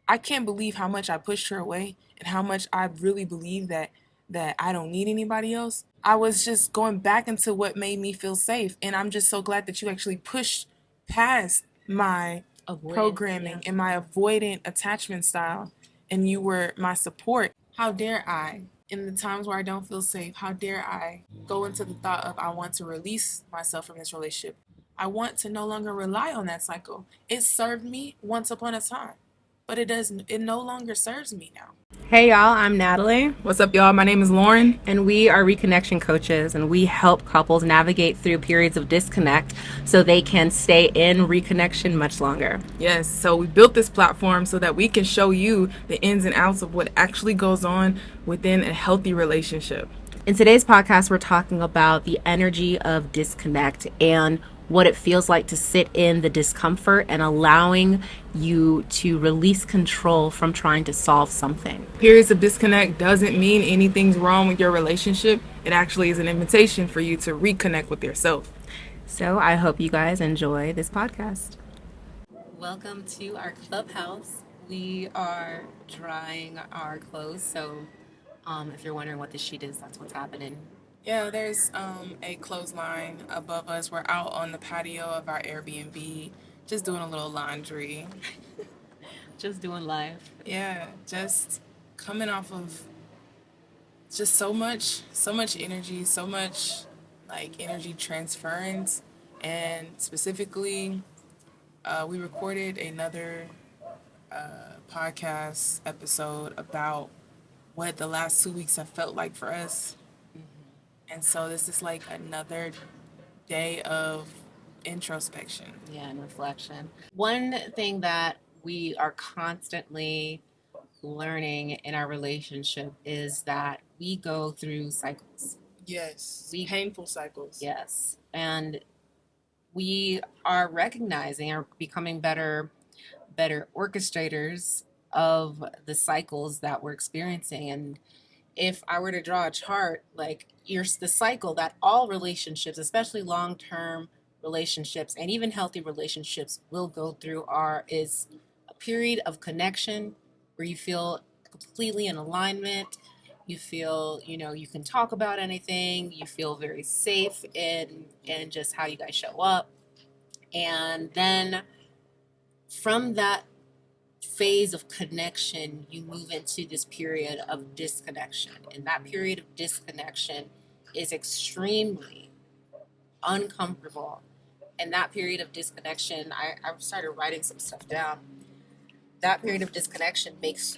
I can't believe how much I pushed her away and how much I really believe that I don't need anybody else. I was just going back into what made me feel safe, and I'm just so glad that you actually pushed past my Avoidant, programming yeah. and my avoidant attachment style, and you were my support. How dare I, in the times where I don't feel safe, how dare I go into the thought of I want to release myself from this relationship. I want to no longer rely on that cycle. It served me once upon a time, but it no longer serves me now. Hey y'all, I'm Natalie, What's up, y'all? My name is Lauren. and we are reconnection coaches, and we help couples navigate through periods of disconnect so they can stay in reconnection much longer. Yes, so we built this platform so that we can show you the ins and outs of what actually goes on within a healthy relationship. In today's podcast, we're talking about the energy of disconnect and what it feels like to sit in the discomfort and allowing you to release control from trying to solve something. Periods of disconnect doesn't mean anything's wrong with your relationship. It actually is an invitation for you to reconnect with yourself. So I hope you guys enjoy this podcast. Welcome to our clubhouse. We are drying our clothes, so if you're wondering what the sheet is, that's what's happening. Yeah, there's a clothesline above us. We're out on the patio of our Airbnb, just doing a little laundry. Just doing life. Yeah, just coming off of just so much energy, so much like energy transference, and specifically, we recorded another podcast episode about what the last 2 weeks have felt like for us, and so this is like another day of introspection. Yeah, and reflection. One thing that we are constantly learning in our relationship is that we go through cycles. Yes, We painful cycles. Yes, and we are recognizing or becoming better orchestrators of the cycles that we're experiencing. And if I were to draw a chart, like here's the cycle that all relationships, especially long-term relationships and even healthy relationships, will go through is a period of connection where you feel completely in alignment. You feel, you can talk about anything. You feel very safe in just how you guys show up. And then from that phase of connection, you move into this period of disconnection. And that period of disconnection is extremely uncomfortable. And that period of disconnection, I started writing some stuff down. That period of disconnection is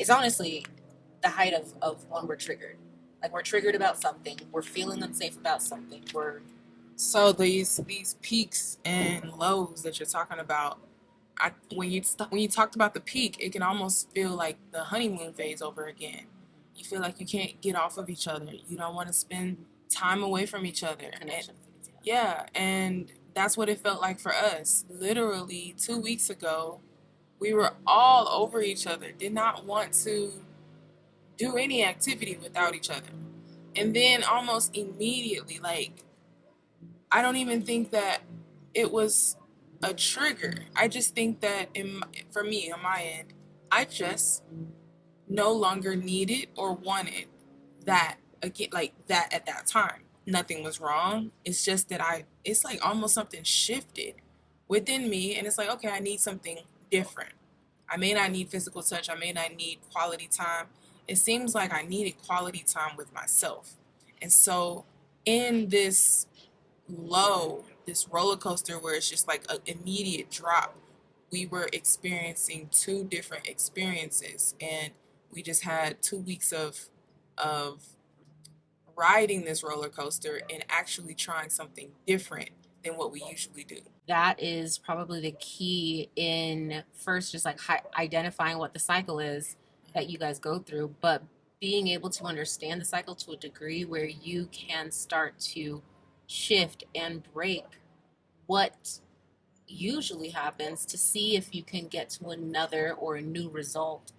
honestly the height of when we're triggered. Like we're triggered about something, we're feeling unsafe about something, So these peaks and lows that you're talking about, when you talked about the peak, it can almost feel like the honeymoon phase over again. You feel like you can't get off of each other. You don't want to spend time away from each other. connection. Yeah, and that's what it felt like for us. Literally 2 weeks ago, we were all over each other. Did not want to do any activity without each other. And then almost immediately, like, I don't even think that it was a trigger. I just think that for me on my end, I just no longer needed or wanted that again, like that at that time. Nothing was wrong. It's just that it's like almost something shifted within me, and it's like, okay, I need something different. I may not need physical touch. I may not need quality time. It seems like I needed quality time with myself. And so in this roller coaster where it's just like an immediate drop, we were experiencing two different experiences, and we just had 2 weeks of riding this roller coaster and actually trying something different than what we usually do. That is probably the key in first just like identifying what the cycle is that you guys go through, but being able to understand the cycle to a degree where you can start to shift and break what usually happens to see if you can get to another or a new result.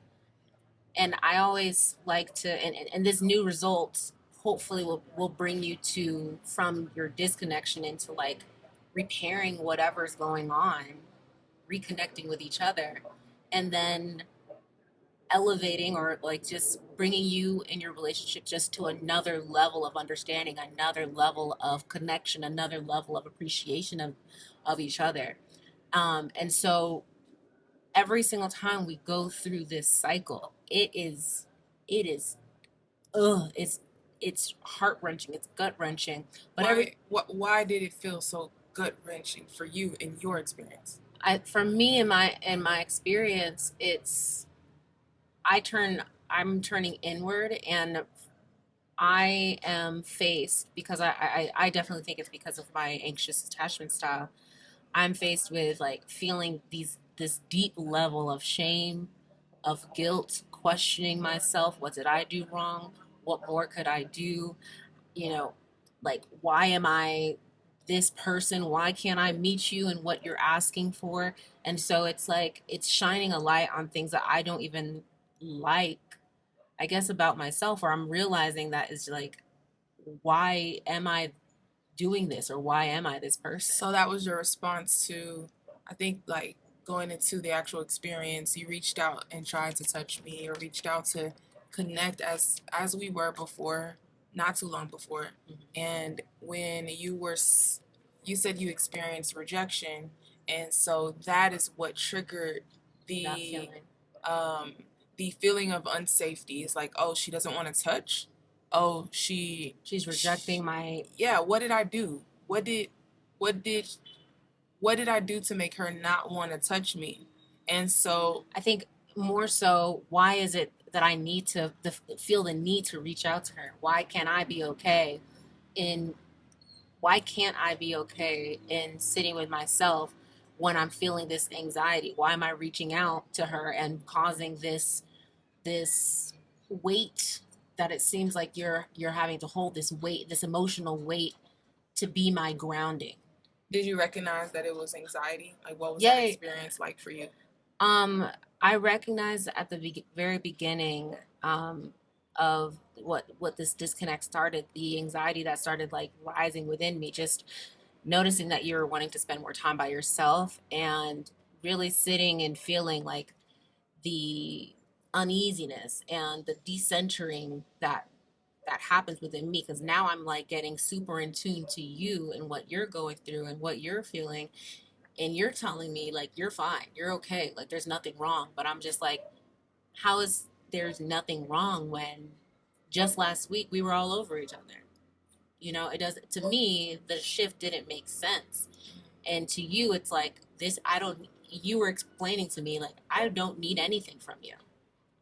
And I always like to, and this new result hopefully will bring you to from your disconnection into like repairing whatever's going on, reconnecting with each other, and then elevating or like just bringing you and your relationship just to another level of understanding, another level of connection, another level of appreciation of each other. And so every single time we go through this cycle, it is it's heart wrenching, it's gut wrenching. But why did it feel so gut wrenching for you in your experience? For me in my experience, I'm turning inward, and I am faced, because I definitely think it's because of my anxious attachment style. I'm faced with like feeling this deep level of shame, of guilt, questioning myself. What did I do wrong? What more could I do? You know, like, why am I this person? Why can't I meet you in what you're asking for? And so it's like it's shining a light on things that I don't even like, I guess, about myself, or I'm realizing that is like, why am I doing this, or why am I this person? So that was your response to, I think, like going into the actual experience. You reached out and tried to touch me, or reached out to connect as we were before, not too long before. Mhm. And when you said you experienced rejection, and so that is what triggered That the feeling. um the feeling of unsafety. It's like, oh, she doesn't want to touch. Oh, She's rejecting my. yeah, what did I do? What did what did I do to make her not want to touch me? And so I think more so, why is it that I need to feel the need to reach out to her? In Why can't I be okay in sitting with myself when I'm feeling this anxiety? Why am I reaching out to her and causing this weight, that it seems like you're having to hold this weight, this emotional weight, to be my grounding? did you recognize that it was anxiety? Like, what was that Yay. experience like for you? Um, I recognize at the very beginning, of what this disconnect started, the anxiety that started like rising within me, just noticing that you're wanting to spend more time by yourself, and really sitting and feeling like the uneasiness and the decentering that happens within me, because now I'm like getting super in tune to you and what you're going through and what you're feeling, and you're telling me like you're fine, you're okay, like there's nothing wrong. But I'm just like, how is there's nothing wrong when just last week we were all over each other? It does. To me, the shift didn't make sense, and to you it's like, this, I don't, you were explaining to me like, I don't need anything from you.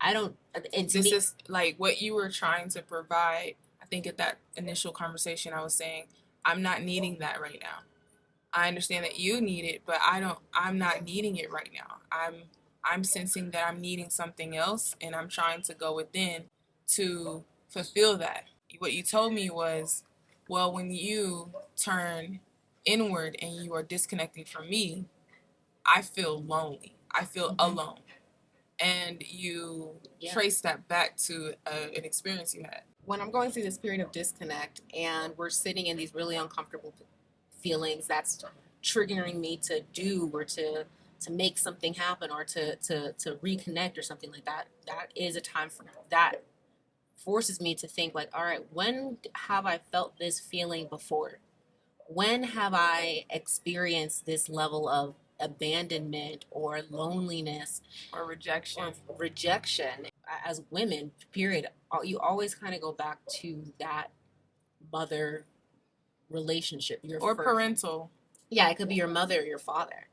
I don't. And to This me, is like what you were trying to provide. I think at that initial conversation, I was saying, I'm not needing that right now. I understand that you need it, but I'm not needing it right now. I'm sensing that I'm needing something else, and I'm trying to go within to fulfill that. What you told me was, well, when you turn inward and you are disconnecting from me, I feel lonely. I feel alone. And you trace that back to an experience you had. when I'm going through this period of disconnect and we're sitting in these really uncomfortable feelings, that's triggering me to do, or to make something happen, or to reconnect or something like that, that is a time for that, forces me to think like, all right, when have I felt this feeling before? When have I experienced this level of abandonment or loneliness Or rejection. or rejection? As women, period, you always kind of go back to that mother relationship, or parental. Yeah, it could be your mother or your father.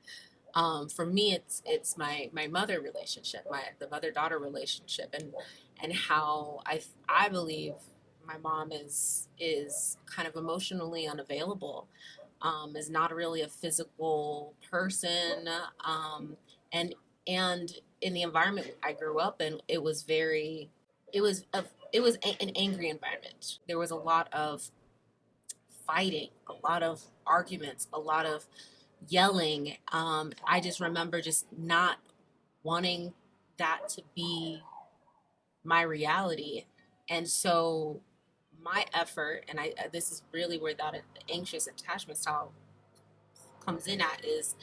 For me, it's my mother relationship, the mother daughter relationship, and how I believe my mom is kind of emotionally unavailable, is not really a physical person, and and in the environment I grew up in, it was an angry environment. There was a lot of fighting, a lot of arguments, a lot of yelling. I just remember just not wanting that to be my reality. And so my effort, and this is really where that anxious attachment style comes in at, is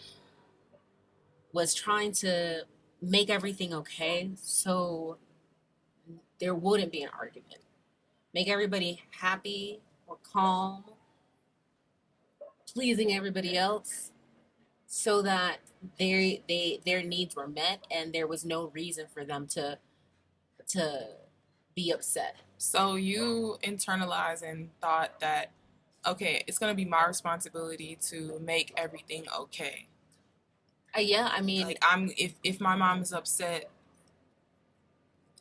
was trying to make everything okay so there wouldn't be an argument. Make everybody happy or calm, pleasing everybody else so that their needs were met and there was no reason for them to be upset. So you internalized and thought that, okay, it's going to be my responsibility to make everything okay. Yeah, I mean, Like if my mom is upset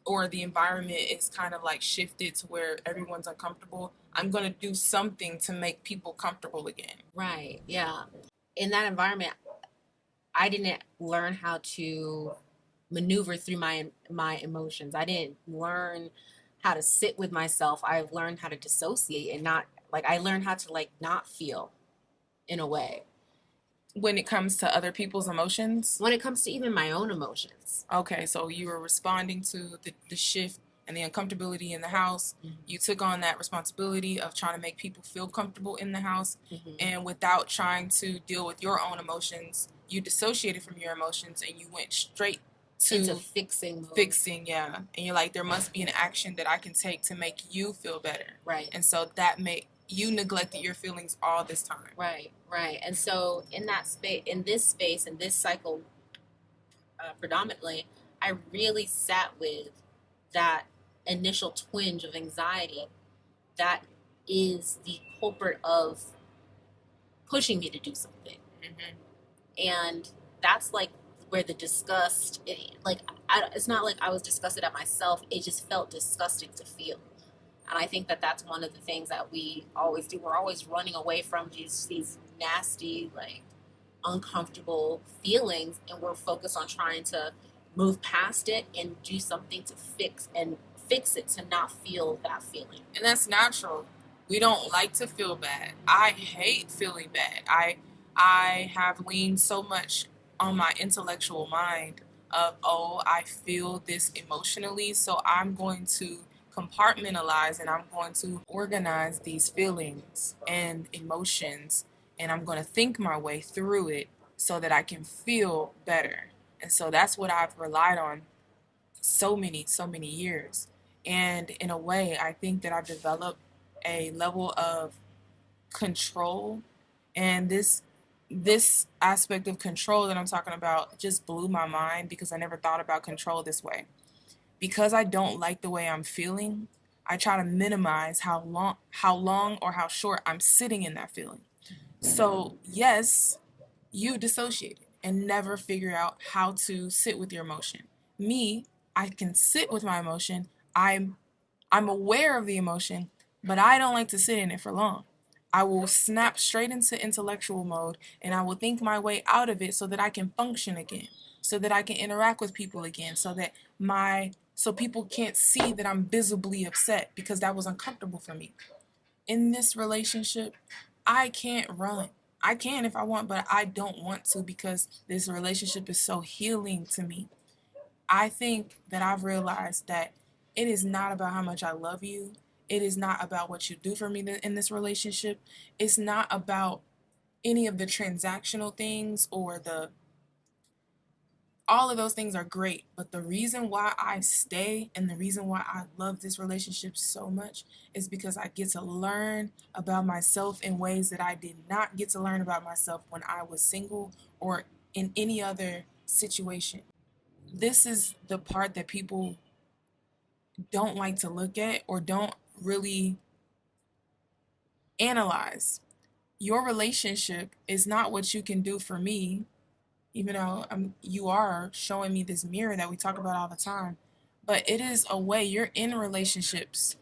or the environment is kind of like shifted to where everyone's uncomfortable, I'm going to do something to make people comfortable again. right, yeah. In that environment, I didn't learn how to maneuver through my emotions. I didn't learn how to sit with myself. I've learned how to dissociate and not like I learned how to like not feel in a way. When it comes to other people's emotions? When it comes to even my own emotions. Okay, so you were responding to the shift and the uncomfortability in the house. Mm-hmm. You took on that responsibility of trying to make people feel comfortable in the house. Mm-hmm. And without trying to deal with your own emotions, you dissociated from your emotions and you went straight to into fixing mode. Fixing, yeah. And you're like, there must be an action that I can take to make you feel better. Right. And so that made you neglected your feelings all this time. Right, right. And so in that space, in this cycle, predominantly, I really sat with that initial twinge of anxiety that is the culprit of pushing me to do something. Mm-hmm. And that's like where the disgust, it's not like I was disgusted at myself, it just felt disgusting to feel. And I think that that's one of the things that we always do. We're always running away from these nasty, like, uncomfortable feelings, and we're focused on trying to move past it and do something to fix it to not feel that feeling. And that's natural. We don't like to feel bad. I hate feeling bad. I have leaned so much on my intellectual mind of, oh, I feel this emotionally, so I'm going to compartmentalize and I'm going to organize these feelings and emotions and I'm going to think my way through it so that I can feel better. And so that's what I've relied on so many years. And in a way, I think that I've developed a level of control. And this aspect of control that I'm talking about just blew my mind because I never thought about control this way. Because I don't like the way I'm feeling, I try to minimize how long or how short I'm sitting in that feeling. So, yes, you dissociated and never figure out how to sit with your emotion. Me, I can sit with my emotion. I'm aware of the emotion, but I don't like to sit in it for long. I will snap straight into intellectual mode and I will think my way out of it so that I can function again, so that I can interact with people again, so people can't see that I'm visibly upset because that was uncomfortable for me. In this relationship, I can't run. I can if I want, but I don't want to because this relationship is so healing to me. I think that I've realized that it is not about how much I love you. It is not about what you do for me in this relationship. It's not about any of the transactional things or all of those things are great, but the reason why I stay and the reason why I love this relationship so much is because I get to learn about myself in ways that I did not get to learn about myself when I was single or in any other situation. This is the part that people don't like to look at or don't really analyze. Your relationship is not what you can do for me, even though you are showing me this mirror that we talk about all the time. But it is a way you're in relationships,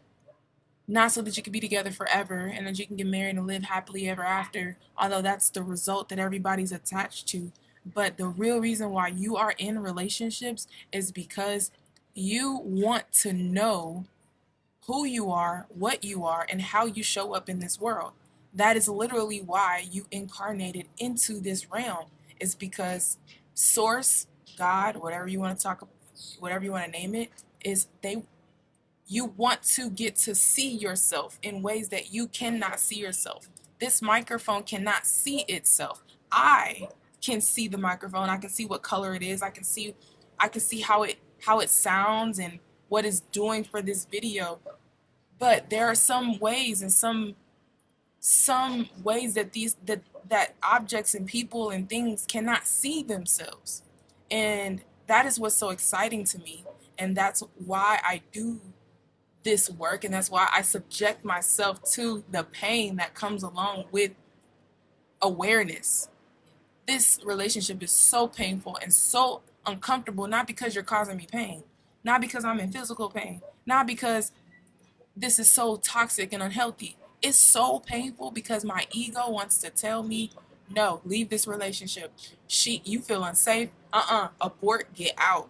not so that you can be together forever and that you can get married and live happily ever after, although that's the result that everybody's attached to. But the real reason why you are in relationships is because you want to know who you are, what you are, and how you show up in this world. That is literally why you incarnated into this realm, is because source, God, whatever you want to name it, you want to get to see yourself in ways that you cannot see yourself. This microphone cannot see itself. I can see the microphone. I can see what color it is. I can see how it sounds and what it's doing for this video. But there are some ways and some ways that that objects and people and things cannot see themselves. And that is what's so exciting to me. And that's why I do this work, and that's why I subject myself to the pain that comes along with awareness. This relationship is so painful and so uncomfortable, not because you're causing me pain, not because I'm in physical pain, not because this is so toxic and unhealthy. It's so painful because my ego wants to tell me, no, leave this relationship. You feel unsafe. Abort, get out,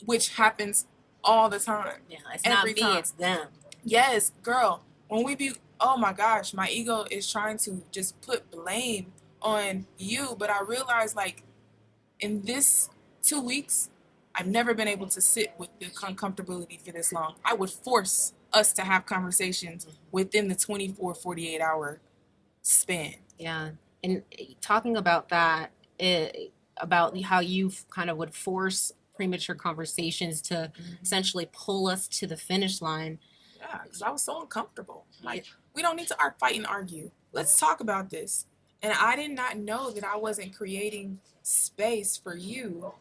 which happens all the time. Yeah, it's Every not me, time. it's them. Yes, girl. When we be, oh my gosh, my ego is trying to just put blame on you, but I realize like in this 2 weeks, I've never been able to sit with the uncomfortability for this long. I would force us to have conversations within the 24-48 hour span. Yeah. And talking about that, about how you kind of would force premature conversations to essentially pull us to the finish line. Yeah, because I was so uncomfortable. Like, we don't need to fight and argue. Let's talk about this. And I did not know that I wasn't creating space for you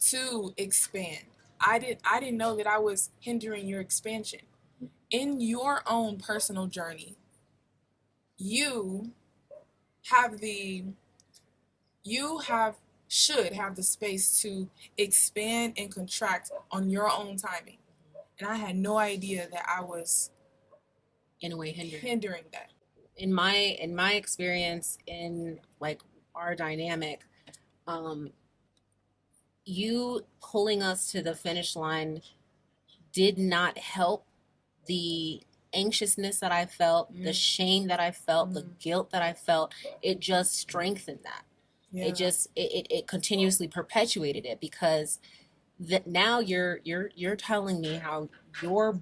to expand. I didn't know that I was hindering your expansion. In your own personal journey, you have the you have should have the space to expand and contract on your own timing. And I had no idea that I was In a way, hindering that. in my experience in like our dynamic, um, you pulling us to the finish line did not help the anxiousness that I felt, the shame that I felt, the guilt that I felt. It just strengthened that. Yeah. It continuously perpetuated it, because that now you're telling me how you're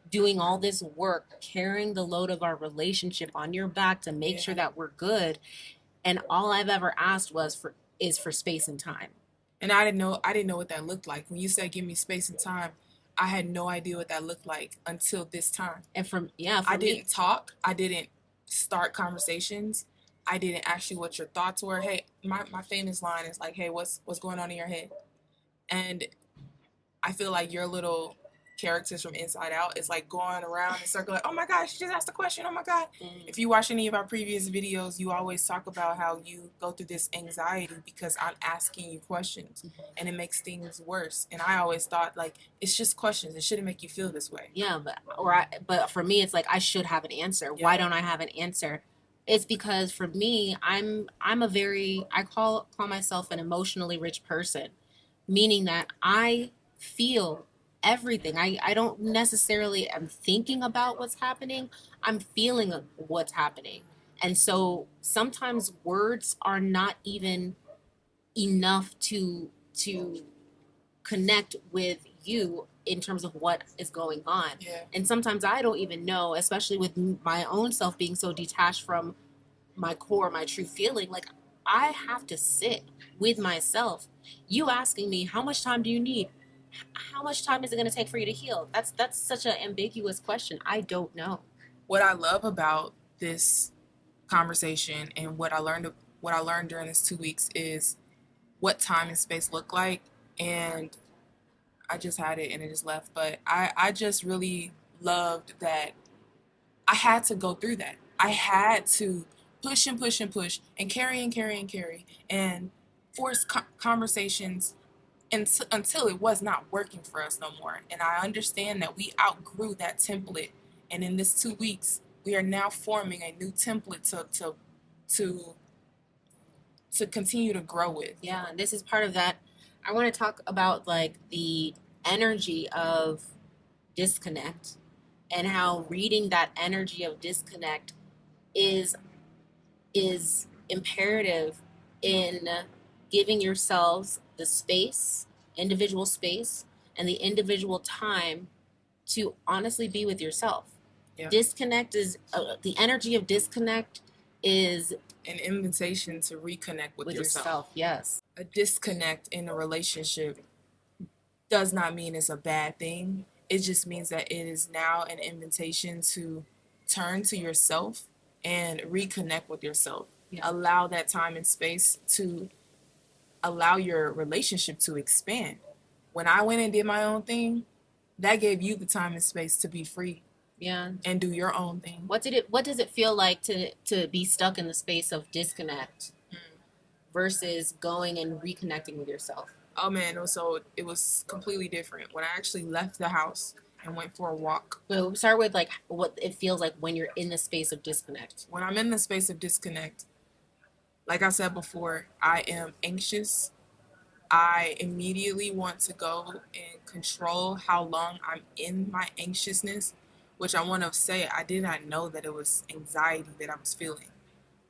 doing all this work, carrying the load of our relationship on your back to make sure that we're good, and all I've ever asked is for space and time. And I didn't know what that looked like. When you said give me space and time, I had no idea what that looked like until this time. And I didn't talk. I didn't start conversations. I didn't ask you what your thoughts were. Hey, my famous line is like, hey, what's going on in your head? And I feel like your little characters from Inside Out is like going around in a circle like, oh my gosh, she just asked a question, oh my god. If you watch any of our previous videos, you always talk about how you go through this anxiety because I'm asking you questions, and it makes things worse. And I always thought like, it's just questions, it shouldn't make you feel this way. Yeah, but for me, it's like I should have an answer. Why don't I have an answer? It's because for me, I'm a very, I call myself an emotionally rich person, meaning that I feel everything. I don't necessarily am thinking about what's happening. I'm feeling what's happening. And so sometimes words are not even enough to connect with you in terms of what is going on. Yeah. And sometimes I don't even know, especially with my own self being so detached from my core, my true feeling. Like, I have to sit with myself. You asking me, how much time do you need? How much time is it going to take for you to heal? That's such an ambiguous question. I don't know. What I love about this conversation and what I learned during this 2 weeks is what time and space look like. And I just had it and it just left. But I just really loved that I had to go through that. I had to push and push and push and carry and carry and carry and force conversations until it was not working for us no more. And I understand that we outgrew that template. And in this 2 weeks, we are now forming a new template to continue to grow with. Yeah, and this is part of that. I want to talk about like the energy of disconnect, and how reading that energy of disconnect is imperative in giving yourselves the space, individual space, and the individual time to honestly be with yourself. Yeah. Disconnect is the energy of disconnect is an invitation to reconnect with yourself. Yes. A disconnect in a relationship does not mean it's a bad thing. It just means that it is now an invitation to turn to yourself and reconnect with yourself. Yeah. Allow that time and space to allow your relationship to expand. When I went and did my own thing, that gave you the time and space to be free. Yeah. And do your own thing. What does it feel like to be stuck in the space of disconnect versus going and reconnecting with yourself? Oh man, it was completely different. When I actually left the house and went for a walk. But start with like what it feels like when you're in the space of disconnect. When I'm in the space of disconnect, like I said before, I am anxious. I immediately want to go and control how long I'm in my anxiousness, which I want to say I did not know that it was anxiety that I was feeling.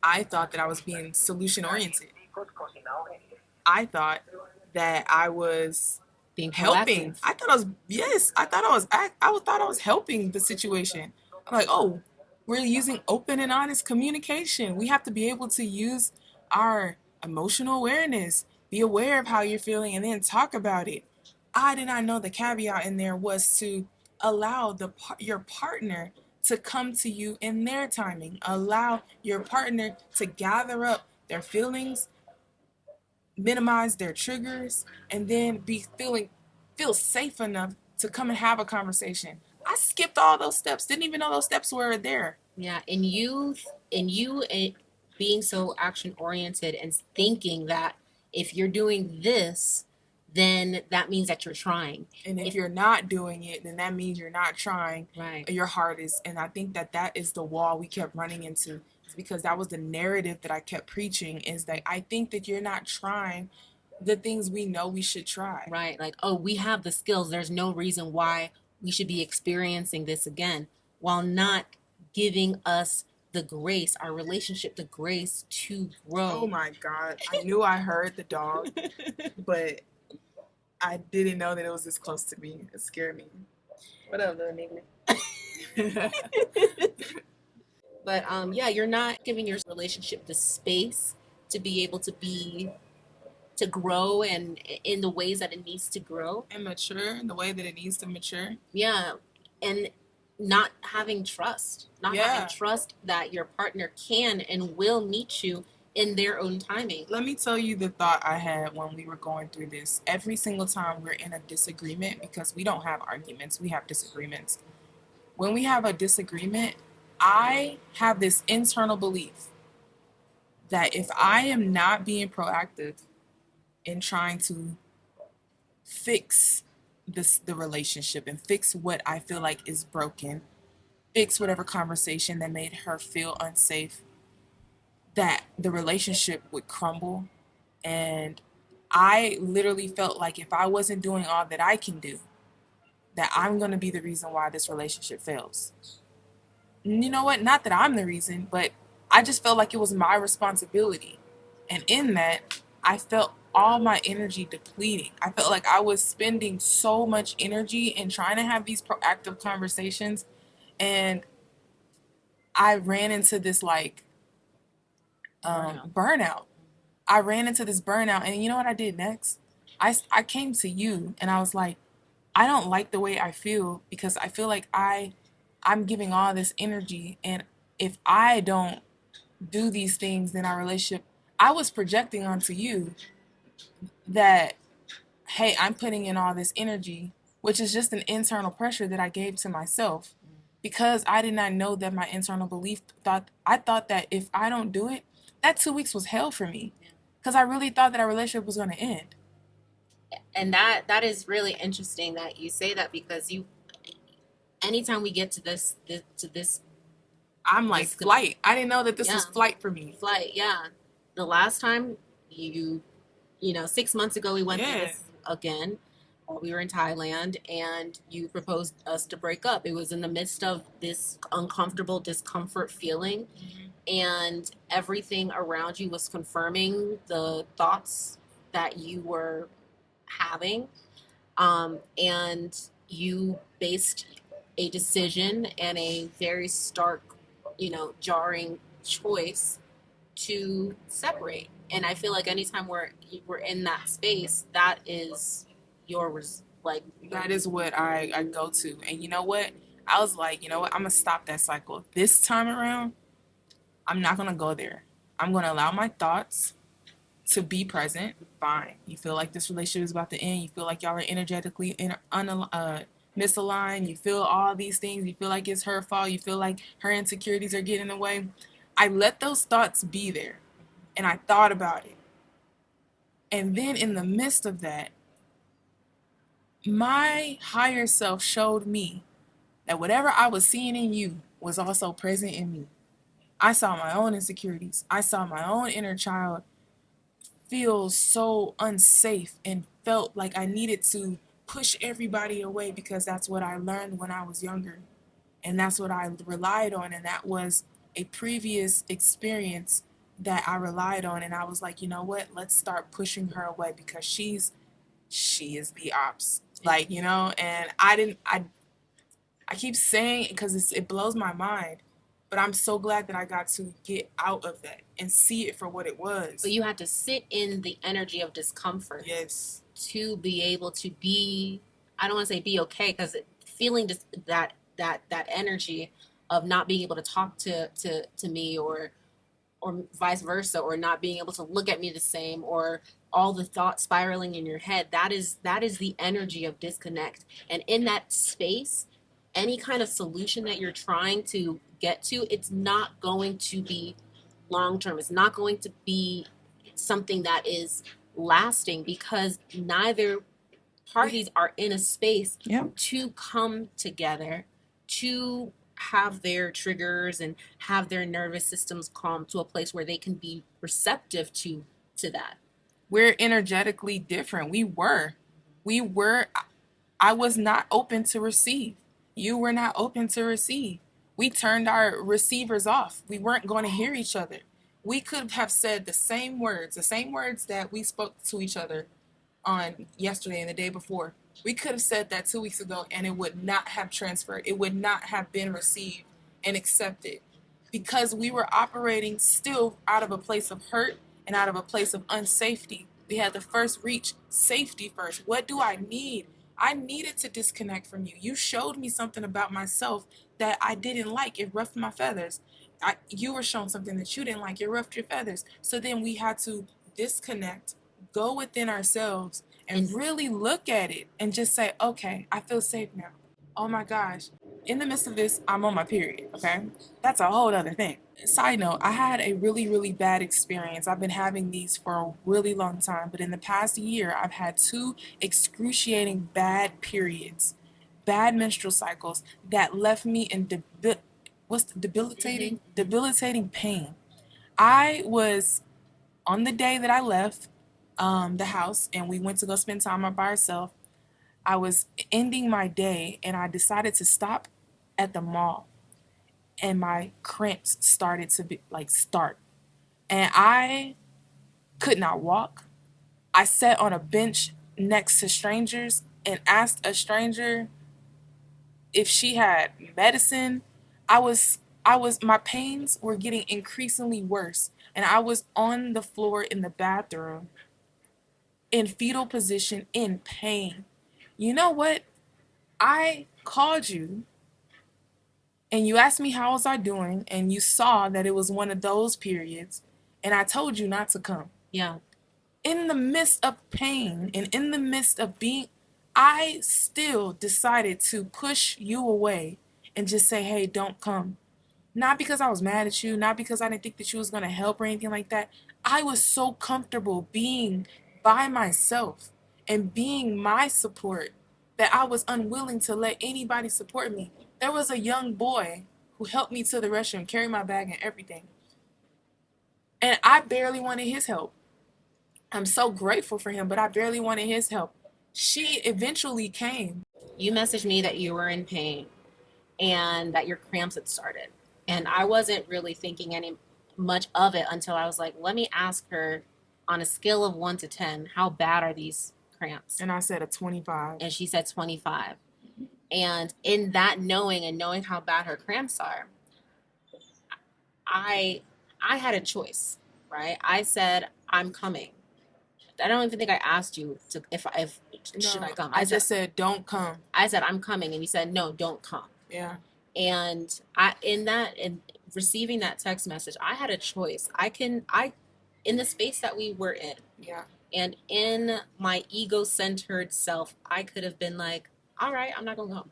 I thought that I was being solution oriented. I thought that I was Being helping. proactive. I thought I was yes. I thought I was helping the situation. I'm like, oh, we're using open and honest communication. We have to be able to use our emotional awareness, be aware of how you're feeling, and then talk about it. I did not know the caveat in there was to allow your partner to come to you in their timing. Allow your partner to gather up their feelings, minimize their triggers, and then feel safe enough to come and have a conversation. I skipped all those steps. Didn't even know those steps were there. Yeah, and you being so action oriented and thinking that if you're doing this, then that means that you're trying. And if you're not doing it, then that means you're not trying. Right. Your heart is, and I think that is the wall we kept running into. It's because that was the narrative that I kept preaching, is that I think that you're not trying the things we know we should try. Right. Like, oh, we have the skills. There's no reason why we should be experiencing this again, while not giving us the grace, our relationship, the grace to grow. Oh my God. I knew I heard the dog, but I didn't know that it was this close to me. It scared me. What up, little nigga? But yeah, you're not giving your relationship the space to be able to grow and in the ways that it needs to grow and mature in the way that it needs to mature. Yeah, and not having trust, not having trust that your partner can and will meet you in their own timing. Let me tell you the thought I had when we were going through this. Every single time we're in a disagreement, because we don't have arguments, we have disagreements. When we have a disagreement, I have this internal belief that if I am not being proactive in trying to fix the relationship and fix what I feel like is broken, fix whatever conversation that made her feel unsafe, that the relationship would crumble. And I literally felt like if I wasn't doing all that I can do, that I'm going to be the reason why this relationship fails. And you know what? Not that I'm the reason, but I just felt like it was my responsibility. And in that, I felt all my energy depleting. I felt like I was spending so much energy in trying to have these proactive conversations, and I ran into this like burnout. I ran into this burnout, and you know what I did next? I came to you and I was like, I don't like the way I feel, because I feel like I'm giving all this energy, and if I don't do these things, then our relationship, I was projecting onto you that, hey, I'm putting in all this energy, which is just an internal pressure that I gave to myself, because I did not know that my internal belief I thought that if I don't do it, that 2 weeks was hell for me, because I really thought that our relationship was going to end. And that is really interesting that you say that, because anytime we get to this I'm like, flight. I didn't know that this was flight for me. Flight, yeah. The last time you 6 months ago we went through this again. We were in Thailand, and you proposed us to break up. It was in the midst of this uncomfortable discomfort feeling, and everything around you was confirming the thoughts that you were having, and you based a decision and a very stark, jarring choice to separate. And I feel like anytime we're in that space, that is like That is what I go to. And you know what? I was like, you know what? I'm going to stop that cycle. This time around, I'm not going to go there. I'm going to allow my thoughts to be present. Fine. You feel like this relationship is about to end. You feel like y'all are energetically misaligned. You feel all these things. You feel like it's her fault. You feel like her insecurities are getting in the way. I let those thoughts be there. And I thought about it. And then in the midst of that, my higher self showed me that whatever I was seeing in you was also present in me. I saw my own insecurities. I saw my own inner child feel so unsafe and felt like I needed to push everybody away because that's what I learned when I was younger. And that's what I relied on. And that was a previous experience that I relied on. And I was like, you know what? Let's start pushing her away because she is the ops. Like, you know, and I keep saying it because it blows my mind, but I'm so glad that I got to get out of that and see it for what it was. But you had to sit in the energy of discomfort. Yes. To be able to be, I don't want to say be okay, because feeling just that energy of not being able to talk to me, or vice versa, or not being able to look at me the same, or all the thoughts spiraling in your head, that is the energy of disconnect. And in that space, any kind of solution that you're trying to get to, it's not going to be long term. It's not going to be something that is lasting, because neither parties are in a space to come together, to have their triggers and have their nervous systems calm to a place where they can be receptive to that. We're energetically different. I was not open to receive. You were not open to receive. We turned our receivers off. We weren't going to hear each other. We could have said the same words that we spoke to each other on yesterday and the day before. We could have said that 2 weeks ago and it would not have transferred. It would not have been received and accepted because we were operating still out of a place of hurt and out of a place of unsafety. We had to first reach safety first. What do I need? I needed to disconnect from you. You showed me something about myself that I didn't like. It ruffled my feathers. You were shown something that you didn't like. It ruffled your feathers. So then we had to disconnect, go within ourselves, and really look at it and just say, okay, I feel safe now. Oh my gosh. In the midst of this, I'm on my period, okay? That's a whole other thing. Side note, I had a really, really bad experience. I've been having these for a really long time, but in the past year, I've had 2 excruciating bad periods, bad menstrual cycles that left me in debilitating? Debilitating pain. I was, on the day that I left the house and we went to go spend time by ourselves, I was ending my day and I decided to stop at the mall and my cramps started to start. And I could not walk. I sat on a bench next to strangers and asked a stranger if she had medicine. My pains were getting increasingly worse and I was on the floor in the bathroom in fetal position in pain. You know what? I called you and you asked me how was I doing and you saw that it was one of those periods and I told you not to come. Yeah. In the midst of pain and in the midst of I still decided to push you away and just say, hey, don't come. Not because I was mad at you, not because I didn't think that you was going to help or anything like that. I was so comfortable being by myself and being my support that I was unwilling to let anybody support me. There was a young boy who helped me to the restroom, carry my bag and everything. And I barely wanted his help. I'm so grateful for him, but I barely wanted his help. She eventually came. You messaged me that you were in pain and that your cramps had started. And I wasn't really thinking any much of it until I was like, let me ask her, on a scale of 1 to 10, how bad are these cramps? And I said a 25. And she said 25. And in that knowing and knowing how bad her cramps are, I I had a choice, right? I said, I'm coming. I don't even think I asked you to if should I No, come. I just said don't come. I said I'm coming, and you said no, don't come. Yeah. And I in receiving that text message, I had a choice. I in the space that we were in, Yeah. and in my ego-centered self, I could have been like, all right, I'm not gonna come.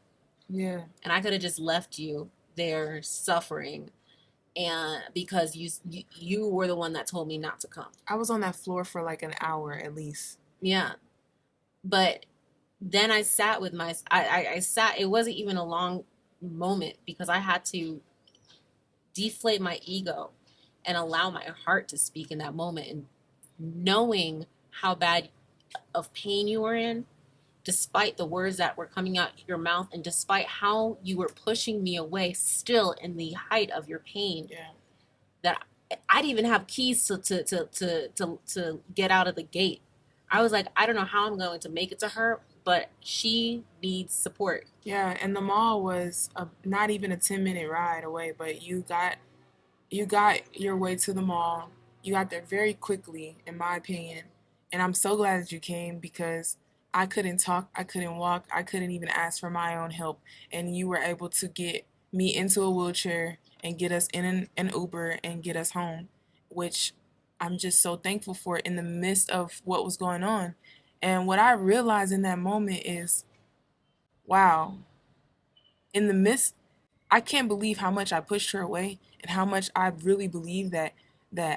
Yeah. And I could have just left you there suffering, and because you were the one that told me not to come. I was on that floor for like an hour at least. Yeah. But then I sat with I sat, it wasn't even a long moment because I had to deflate my ego and allow my heart to speak in that moment, and knowing how bad of pain you were in, despite the words that were coming out your mouth and despite how you were pushing me away still in the height of your pain. Yeah. That I didn't even have keys to get out of the gate. I was like, I don't know how I'm going to make it to her, but she needs support. Yeah, and the mall was not even a 10-minute ride away, but you got your way to the mall. You got there very quickly, in my opinion. And I'm so glad that you came because I couldn't talk, I couldn't walk, I couldn't even ask for my own help. And you were able to get me into a wheelchair and get us in an Uber and get us home, which I'm just so thankful for in the midst of what was going on. And what I realized in that moment is, wow, in the midst, I can't believe how much I pushed her away and how much I really believe that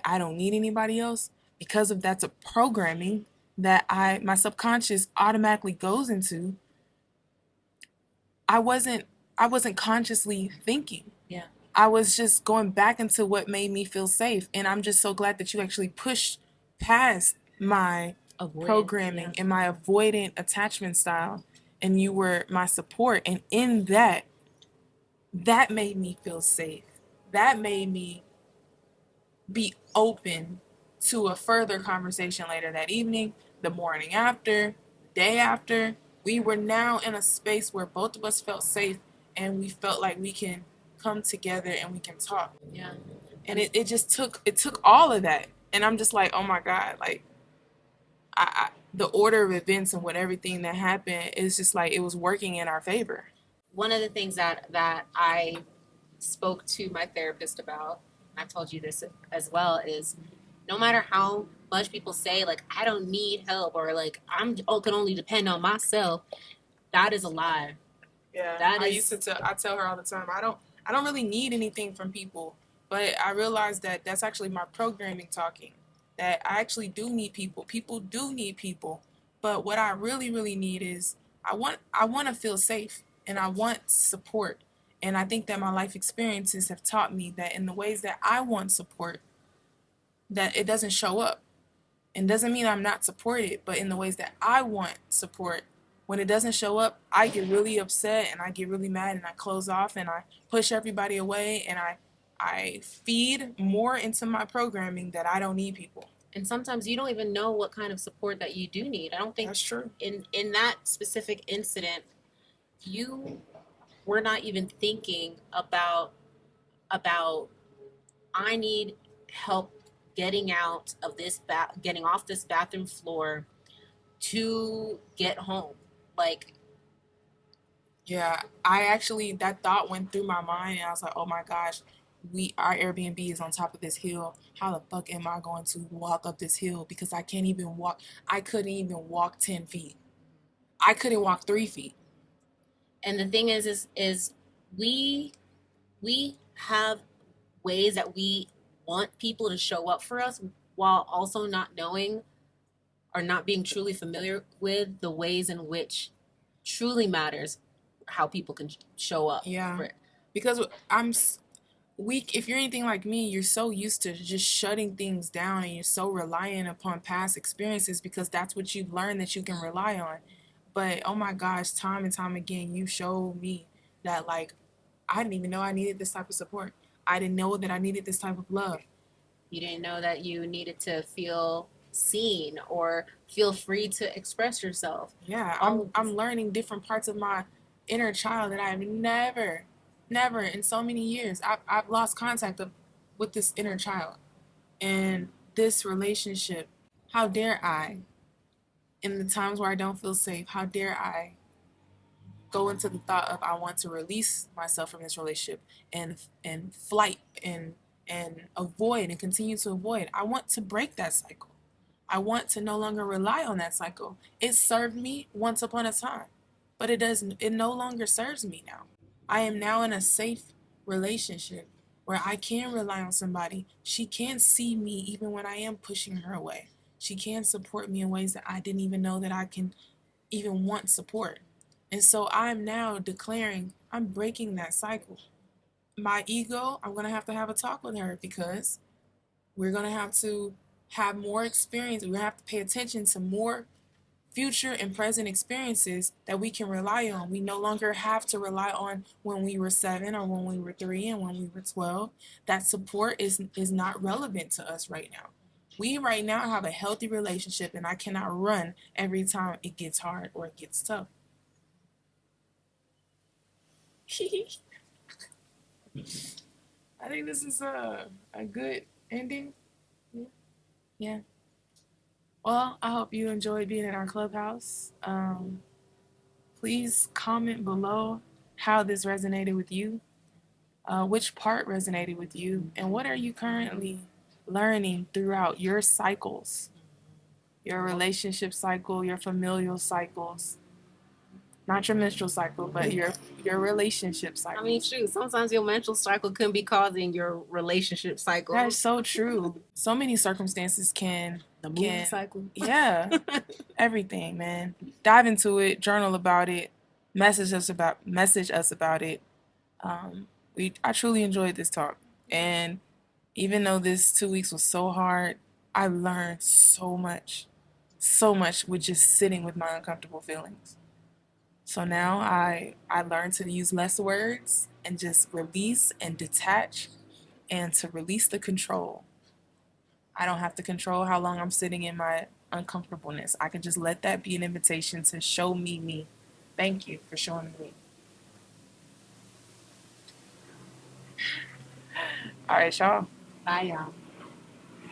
I don't need anybody else because of that's a programming that my subconscious automatically goes into. I wasn't I wasn't consciously thinking. Yeah. I was just going back into what made me feel safe, and I'm just so glad that you actually pushed past my programming, yeah. and my avoidant attachment style, and you were my support, and in that made me feel safe. That made me be open to a further conversation later that evening, the morning after, the day after. We were now in a space where both of us felt safe and we felt like we can come together and we can talk. Yeah. And it just took all of that. And I'm just like, oh my God, like the order of events and what everything that happened is just like it was working in our favor. One of the things that I spoke to my therapist about, I've told you this as well, is no matter how much people say like I don't need help or like can only depend on myself, that is a lie. Yeah, That I is used to I tell her all the time, I don't really need anything from people, but I realized that that's actually my programming talking. That I actually do need people. People do need people. But what I really need is I want to feel safe and I want support. And I think that my life experiences have taught me that in the ways that I want support, that it doesn't show up. And doesn't mean I'm not supported, but in the ways that I want support, when it doesn't show up, I get really upset and I get really mad and I close off and I push everybody away and I feed more into my programming that I don't need people. And sometimes you don't even know what kind of support that you do need. I don't think That's true. In that specific incident, you were not even thinking about I need help getting out of getting off this bathroom floor to get home. Like, yeah, I actually that thought went through my mind and I was like, oh my gosh, our Airbnb is on top of this hill. How the fuck am I going to walk up this hill? Because I can't even walk. I couldn't even walk 10 feet. I couldn't walk 3 feet. And the thing is we we have ways that we want people to show up for us while also not knowing or not being truly familiar with the ways in which truly matters how people can show up. Yeah. For it. Because I'm weak. If you're anything like me, you're so used to just shutting things down and you're so reliant upon past experiences because that's what you've learned that you can rely on. But oh my gosh, time and time again, you showed me that like I didn't even know I needed this type of support. I didn't know that I needed this type of love. You didn't know that you needed to feel seen or feel free to express yourself. Yeah, I'm learning different parts of my inner child that I have never in so many years I've lost contact with this inner child. And this relationship, how dare I, in the times where I don't feel safe, how dare I go into the thought of I want to release myself from this relationship and flight and avoid and continue to avoid. I want to break that cycle. I want to no longer rely on that cycle. It served me once upon a time, but it no longer serves me now. I am now in a safe relationship where I can rely on somebody. She can see me even when I am pushing her away. She can support me in ways that I didn't even know that I can even want support. And so I'm now declaring I'm breaking that cycle. My ego, I'm going to have a talk with her because we're going to have more experience. We're going to have to pay attention to more future and present experiences that we can rely on. We no longer have to rely on when we were 7 or when we were 3 and when we were 12. That support is not relevant to us right now. We right now have a healthy relationship, and I cannot run every time it gets hard or it gets tough. I think this is a good ending. Yeah. Well, I hope you enjoyed being in our clubhouse. Please comment below how this resonated with you, which part resonated with you, and what are you currently learning throughout your cycles, your relationship cycle, your familial cycles, not your menstrual cycle, but your relationship cycle. I mean, shoot, sometimes your menstrual cycle can be causing your relationship cycle. That is so true. So many circumstances can The moon cycle. Yeah, everything, man. Dive into it, journal about it, message us about it. I truly enjoyed this talk, and even though this 2 weeks was so hard, I learned so much with just sitting with my uncomfortable feelings. So now I learned to use less words and just release and detach and to release the control. I don't have to control how long I'm sitting in my uncomfortableness. I can just let that be an invitation to show me me. Thank you for showing me. All right, y'all. Bye, y'all.